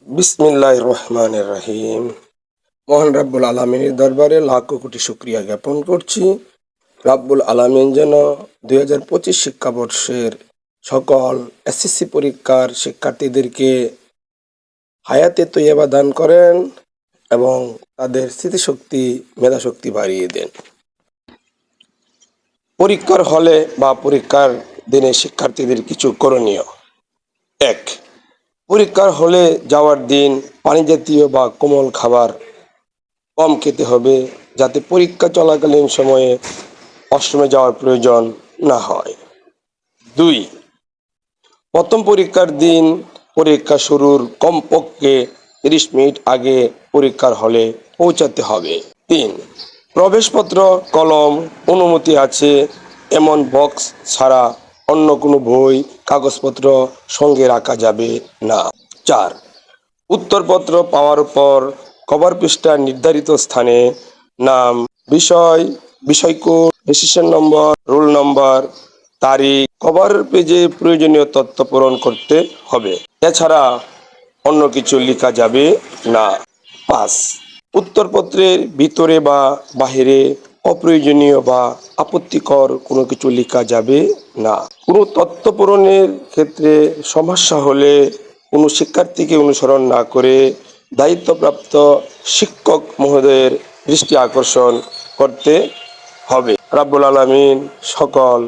বিসমিল্লাহির রহমানির রহিম। মহান রাব্বুল আলামিনের দরবারে লাখো কোটি শুকরিয়া জ্ঞাপন করছি। রাব্বুল আলামিন যেন 2025 শিক্ষাবর্ষের সকল এসএসসি পরীক্ষার শিক্ষার্থীদেরকে হায়াতে তৈয়বা দান করেন এবং তাদের স্মৃতিশক্তি মেধাশক্তি বাড়িয়ে দেন। পরীক্ষার হলে বা পরীক্ষার দিনে শিক্ষার্থীদের কিছু করণীয়। 1. পরীক্ষার হলে যাওয়ার দিন পানি জাতীয় বা কোমল খাবার কম খেতে হবে, যাতে পরীক্ষা চলাকালীন সময়ে ওয়াশরুমে যাওয়ার প্রয়োজন না হয়। 2. প্রথম পরীক্ষার দিন পরীক্ষা শুরুর কমপক্ষে 30 মিনিট আগে পরীক্ষার হলে পৌঁছাতে হবে। 3. প্রবেশপত্র, কলম, অনুমতি আছে এমন বক্স ছাড়া অন্য কোনো বই, কাগজপত্র সঙ্গে রাখা যাবে না। 4. উত্তরপত্র পাওয়ার পর কভার পৃষ্ঠার নির্ধারিত স্থানে নাম, বিষয়, বিষয়কোড, রেজিস্ট্রেশন নম্বর, রোল নম্বর, তারিখ, কভার পেজে প্রয়োজনীয় তথ্য পূরণ করতে হবে। এছাড়া অন্য কিছু লেখা যাবে না। 5. উত্তরপত্রের ভিতরে বা বাহিরে অপ্রয়োজনীয় বা আপত্তিকর কোনো কিছু লেখা যাবে না। কোনো তথ্য পূরণের ক্ষেত্রে সমস্যা হলে কোনো শিক্ষার্থীকে অনুসরণ না করে দায়িত্বপ্রাপ্ত শিক্ষক মহোদয়ের দৃষ্টি আকর্ষণ করতে হবে। রাব্বুল আলামিন সকল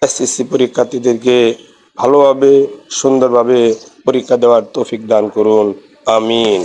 এসএসসি পরীক্ষার্থীদেরকে ভালোভাবে সুন্দরভাবে পরীক্ষা দেওয়ার তৌফিক দান করুন। আমিন।